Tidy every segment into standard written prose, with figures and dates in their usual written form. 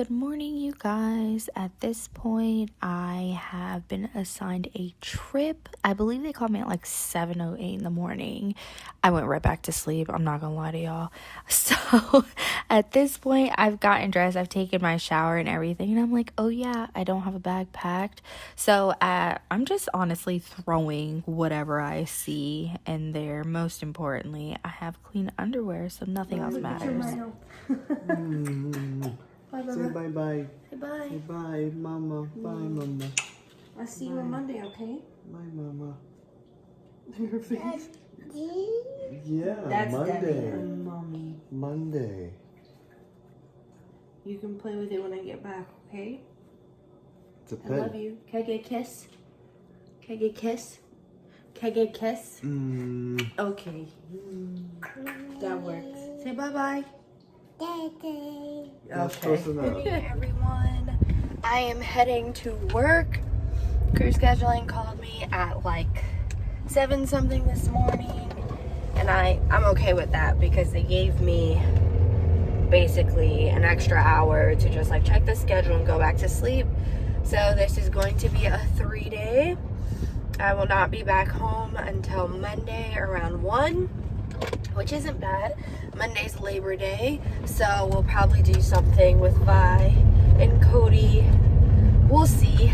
Good morning, you guys. At this point, I have been assigned a trip. I believe they called me at like 7:08 in the morning. I went right back to sleep. I'm not gonna lie to y'all. So at this point, I've gotten dressed. I've taken my shower and everything. And I'm like, oh yeah, I don't have a bag packed. So I'm just honestly throwing whatever I see in there. Most importantly, I have clean underwear, so nothing else matters. Bye, Mama. Say bye-bye. Say bye. Say bye, Mama. Bye, Mama. I'll see you on Monday, okay? Bye, Mama. Your face. Yeah, That's Monday. Daddy and Mommy. Monday. You can play with it when I get back, okay? It's a I pet. love you. Can I get a kiss? Can I get a kiss? Can I get a kiss? Okay. That works. Say bye-bye. That's close enough. Good morning, everyone. I am heading to work. Crew scheduling called me at like 7 something this morning, and I'm okay with that because they gave me basically an extra hour to just like check the schedule and go back to sleep. So this is going to be a 3-day. I will not be back home until Monday around 1, which isn't bad. Monday's Labor Day, so we'll probably do something with Vi and Cody. We'll see.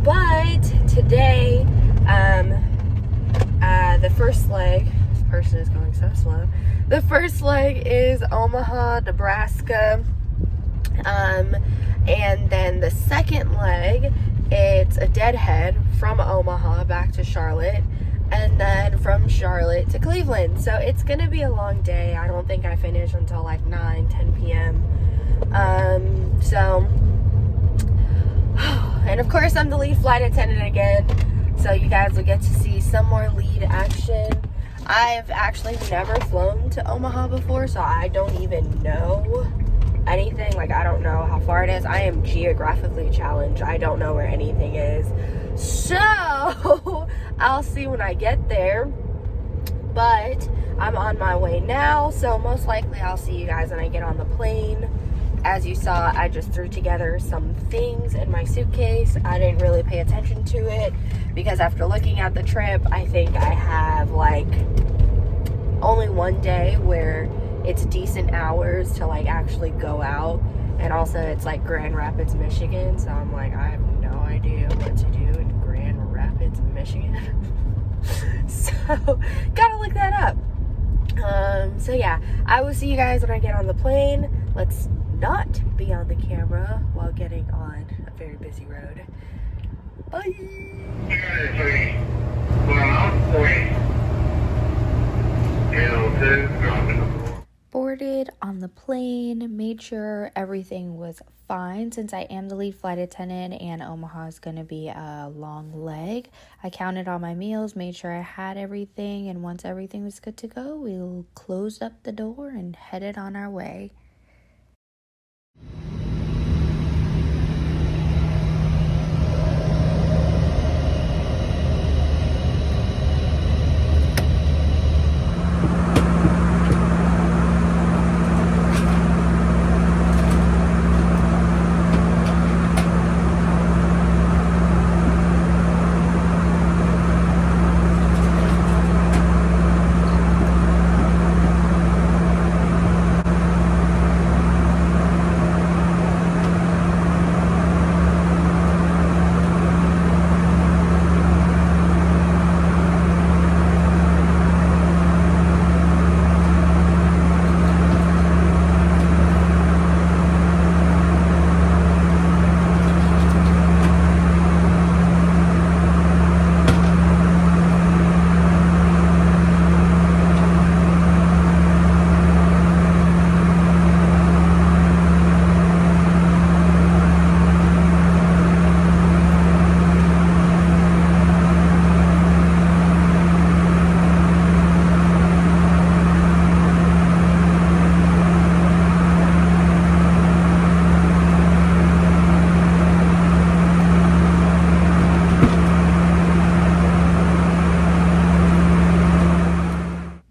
But today, the first leg, this person is going so slow. The first leg is Omaha, Nebraska. And then the second leg, it's a deadhead from Omaha back to Charlotte. And then from Charlotte to Cleveland. So it's gonna be a long day. I don't think I finish until like 10 p.m. And of course I'm the lead flight attendant again. So you guys will get to see some more lead action. I've actually never flown to Omaha before, so I don't even know anything. Like, I don't know how far it is. I am geographically challenged. I don't know where anything is. So I'll see when I get there, but I'm on my way now, so most likely I'll see you guys when I get on the plane. As you saw, I just threw together some things in my suitcase. I didn't really pay attention to it because after looking at the trip, I think I have like only one day where it's decent hours to like actually go out, and also it's like Grand Rapids, Michigan, so I'm like, I have no idea what to do in Grand Rapids, Michigan. So gotta look that up. So yeah, I will see you guys when I get on the plane. Let's not be on the camera while getting on a very busy road. Bye. Boarded on the plane, made sure everything was fine since I am the lead flight attendant and Omaha is going to be a long leg. I counted all my meals, made sure I had everything, and once everything was good to go, we closed up the door and headed on our way.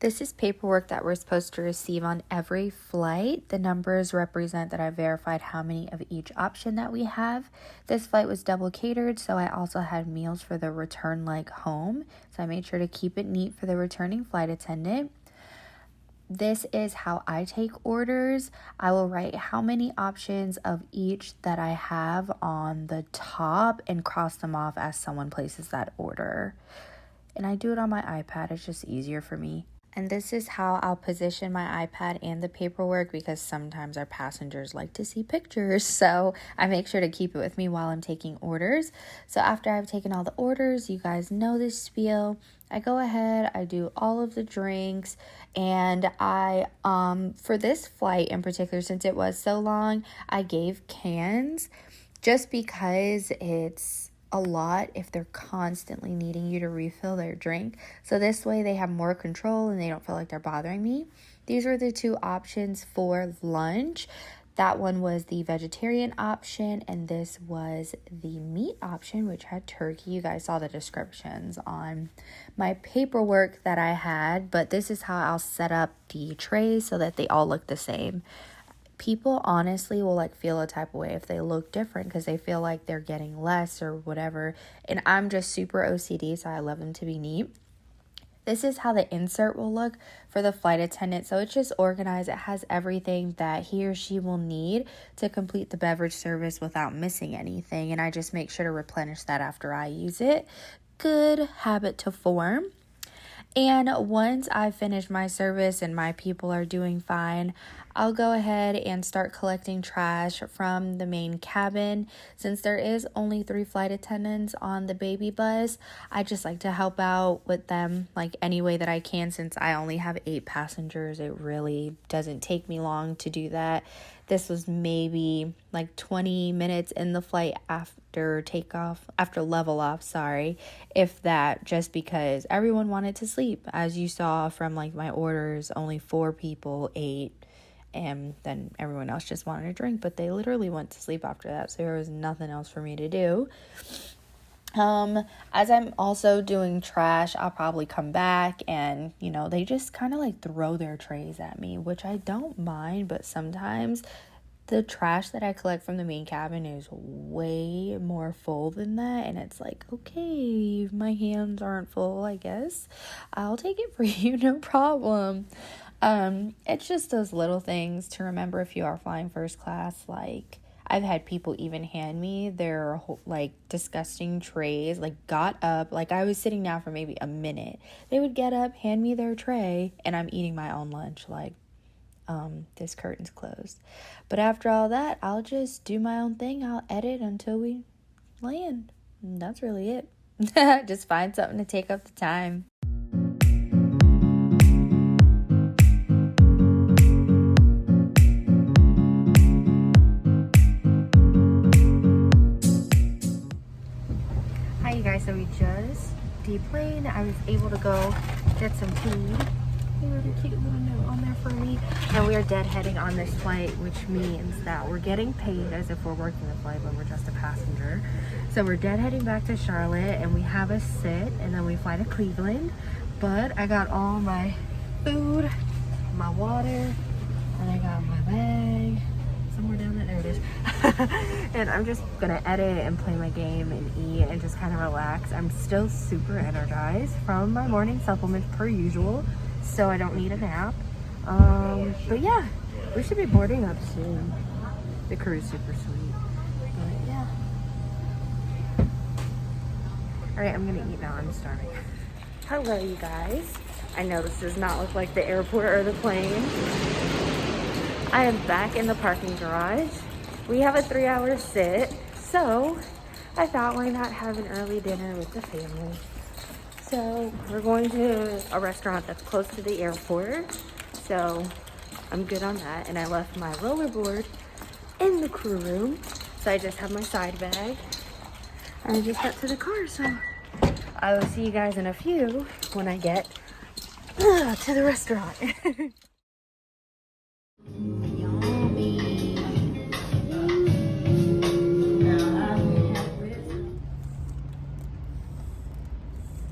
This is paperwork that we're supposed to receive on every flight. The numbers represent that I verified how many of each option that we have. This flight was double catered, so I also had meals for the return leg home. So I made sure to keep it neat for the returning flight attendant. This is how I take orders. I will write how many options of each that I have on the top and cross them off as someone places that order. And I do it on my iPad. It's just easier for me. And this is how I'll position my iPad and the paperwork, because sometimes our passengers like to see pictures. So I make sure to keep it with me while I'm taking orders. So after I've taken all the orders, you guys know this spiel. I go ahead, I do all of the drinks, and I, for this flight in particular, since it was so long, I gave cans just because it's a lot if they're constantly needing you to refill their drink. So this way they have more control and they don't feel like they're bothering me. These were the two options for lunch. That one was the vegetarian option, and this was the meat option, which had turkey. You guys saw the descriptions on my paperwork that I had, but this is how I'll set up the trays so that they all look the same. People honestly will like feel a type of way if they look different because they feel like they're getting less or whatever. And I'm just super OCD, so I love them to be neat. This is how the insert will look for the flight attendant. So it's just organized. It has everything that he or she will need to complete the beverage service without missing anything. And I just make sure to replenish that after I use it. Good habit to form. And once I finish my service and my people are doing fine, I'll go ahead and start collecting trash from the main cabin. Since there is only 3 flight attendants on the baby bus, I just like to help out with them like any way that I can. Since I only have 8 passengers, it really doesn't take me long to do that. This was maybe like 20 minutes in the flight after level off, if that, just because everyone wanted to sleep. As you saw from like my orders, only 4 people ate, and then everyone else just wanted a drink, but they literally went to sleep after that, so there was nothing else for me to do. As I'm also doing trash, I'll probably come back and, they just kind of like throw their trays at me, which I don't mind, but sometimes the trash that I collect from the main cabin is way more full than that, and it's like, okay, if my hands aren't full, I guess I'll take it for you, no problem. It's just those little things to remember if you are flying first class. Like, I've had people even hand me their like disgusting trays, like got up, like I was sitting down for maybe a minute. They would get up, hand me their tray, and I'm eating my own lunch, like, this curtain's closed. But after all that, I'll just do my own thing. I'll edit until we land. And that's really it. Just find something to take up the time. Hi, you guys. So we just deplaned. I was able to go get some food. They wrote a cute little note on there for me. And we are deadheading on this flight, which means that we're getting paid as if we're working the flight, but we're just a passenger. So we're deadheading back to Charlotte, and we have a sit, and then we fly to Cleveland. But I got all my food, my water, and I got my bag somewhere down there. There it is. And I'm just gonna edit and play my game and eat and just kind of relax. I'm still super energized from my morning supplements per usual, so I don't need a nap. But yeah, we should be boarding up soon. The crew is super sweet. But yeah. Alright, I'm gonna eat now. I'm starving. Hello, you guys. I know this does not look like the airport or the plane. I am back in the parking garage. We have a 3-hour sit, so I thought, why not have an early dinner with the family? So we're going to a restaurant that's close to the airport, so I'm good on that. And I left my rollerboard in the crew room, so I just have my side bag, and I just got to the car. So I will see you guys in a few when I get to the restaurant.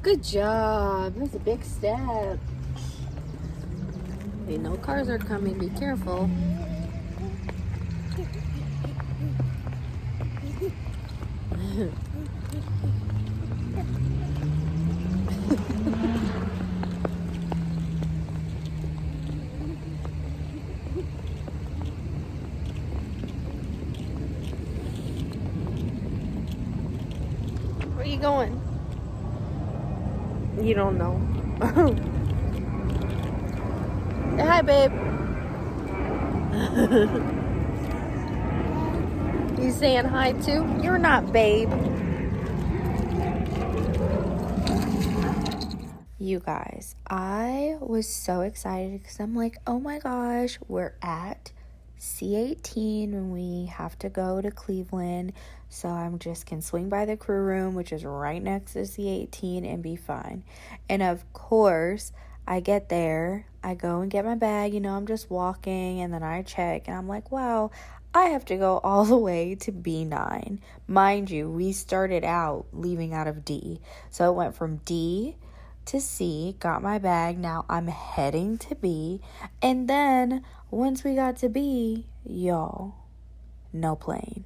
Good job. That's a big step. We know cars are coming. Be careful. Where are you going? You don't know. Say hi, babe. You saying hi too? You're not, babe. You guys, I was so excited because I'm like, oh my gosh, we're at C18 when we have to go to Cleveland. So I'm just can swing by the crew room, which is right next to C18, and be fine. And of course, I get there, I go and get my bag, I'm just walking, and then I check, and I'm like, wow, I have to go all the way to B9. Mind you, we started out leaving out of D. So it went from D to C, got my bag, now I'm heading to B, and then once we got to B, y'all, no plane.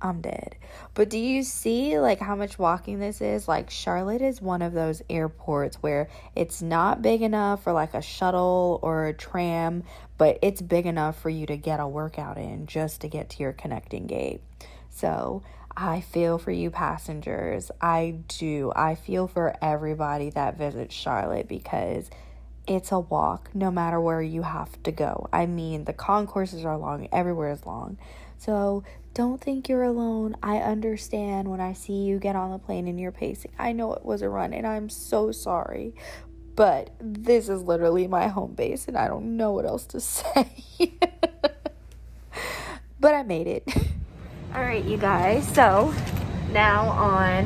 I'm dead. But do you see how much walking this is? Charlotte is one of those airports where it's not big enough for a shuttle or a tram, but it's big enough for you to get a workout in just to get to your connecting gate. So I feel for you passengers. I do. I feel for everybody that visits Charlotte because it's a walk no matter where you have to go. I mean, the concourses are long. Everywhere is long. So don't think you're alone. I understand when I see you get on the plane and you're pacing. I know it was a run and I'm so sorry. But this is literally my home base and I don't know what else to say. But I made it. All right, you guys. So now on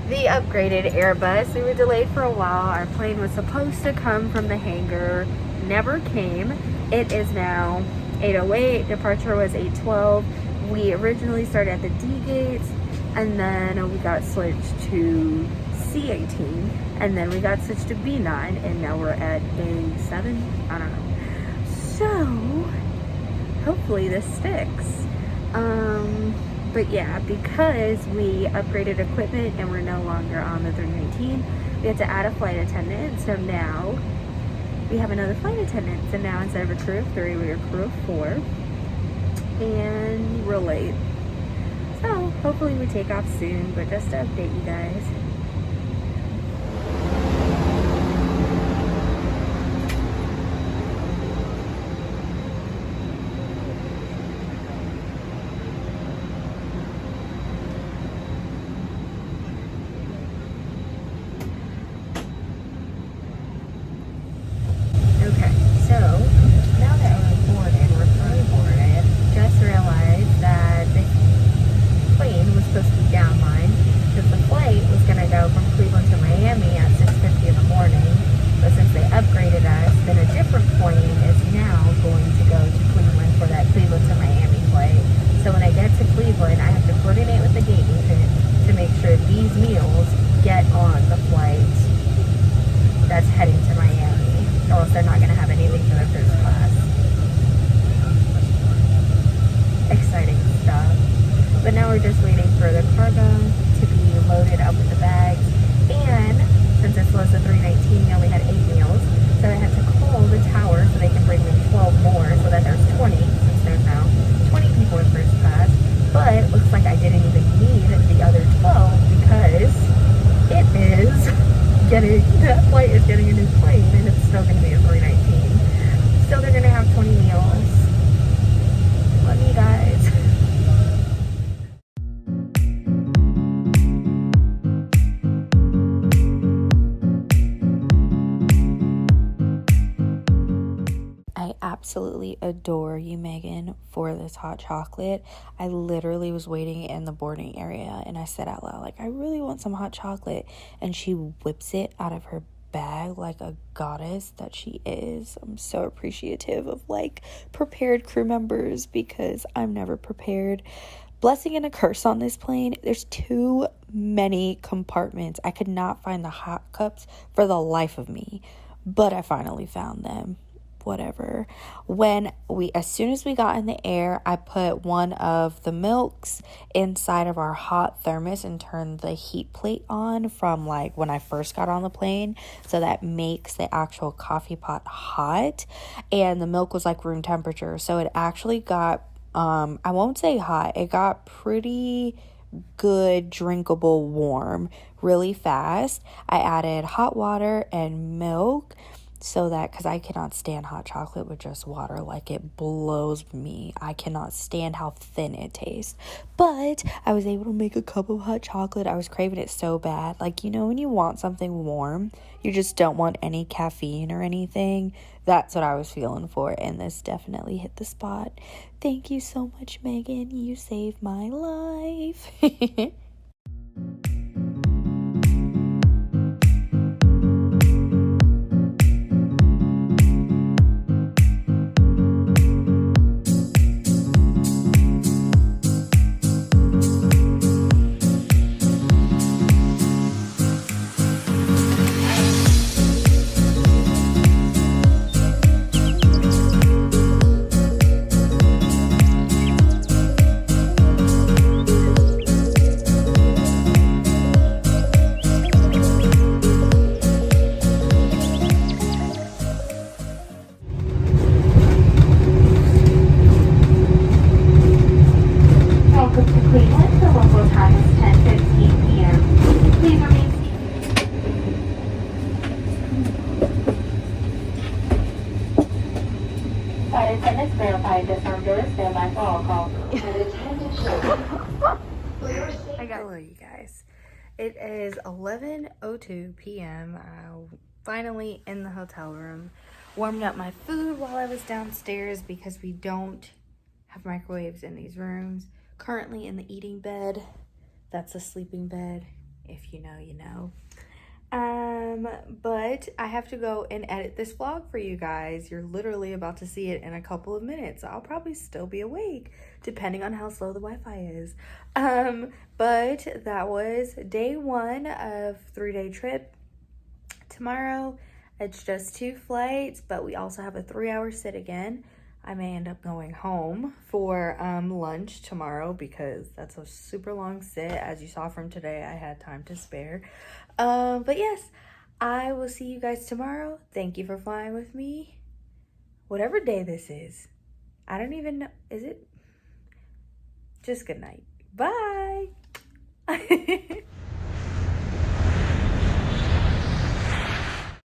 the upgraded Airbus. We were delayed for a while. Our plane was supposed to come from the hangar. Never came. It is now 8:08. Departure was 8:12. We originally started at the D gates, and then we got switched to C18, and then we got switched to B9, and now we're at A7. I don't know. So hopefully this sticks. But yeah, because we upgraded equipment and we're no longer on the 319, we had to add a flight attendant. So now we have another flight attendant. So now instead of a crew of 3, we're a crew of 4. And we're late. So hopefully we take off soon, but just to update you guys. That flight is getting a new plane, and it's still going to be a 319. Still, they're going to have 20 meals. Love you guys. I absolutely adore you, Megan, for this hot chocolate. I literally was waiting in the boarding area and I said out loud, I really want some hot chocolate. And she whips it out of her bag like a goddess that she is. I'm so appreciative of prepared crew members because I'm never prepared. Blessing and a curse on this plane. There's too many compartments. I could not find the hot cups for the life of me, but I finally found them. whatever. As soon as we got in the air, I put one of the milks inside of our hot thermos and turned the heat plate on from like when I first got on the plane, so that makes the actual coffee pot hot. And the milk was like room temperature, so it actually got I won't say hot, it got pretty good, drinkable, warm really fast. I added hot water and milk, so that, because I cannot stand hot chocolate with just water, like it blows me. I cannot stand how thin it tastes. But I was able to make a cup of hot chocolate. I was craving it so bad. Like, you know, when you want something warm, you just don't want any caffeine or anything. That's what I was feeling for, and this definitely hit the spot. Thank you so much, Megan. You saved my life. Welcome to Cleveland. The local time is 10:15 p.m. Please remain seated. Flight attendants verified disarmed doors. Stand by for all calls. Hello, you guys. It is 11:02 p.m. Finally in the hotel room. Warmed up my food while I was downstairs because we don't have microwaves in these rooms. Currently in the eating bed. That's a sleeping bed. If you know, you know. But I have to go and edit this vlog for you guys. You're literally about to see it in a couple of minutes. I'll probably still be awake, depending on how slow the Wi-Fi is. But that was day 1 of 3-day trip. Tomorrow, it's just 2 flights, but we also have a 3-hour sit again. I may end up going home for lunch tomorrow because that's a super long sit. As you saw from today, I had time to spare. But yes, I will see you guys tomorrow. Thank you for flying with me. Whatever day this is. I don't even know. Is it? Just good night. Bye.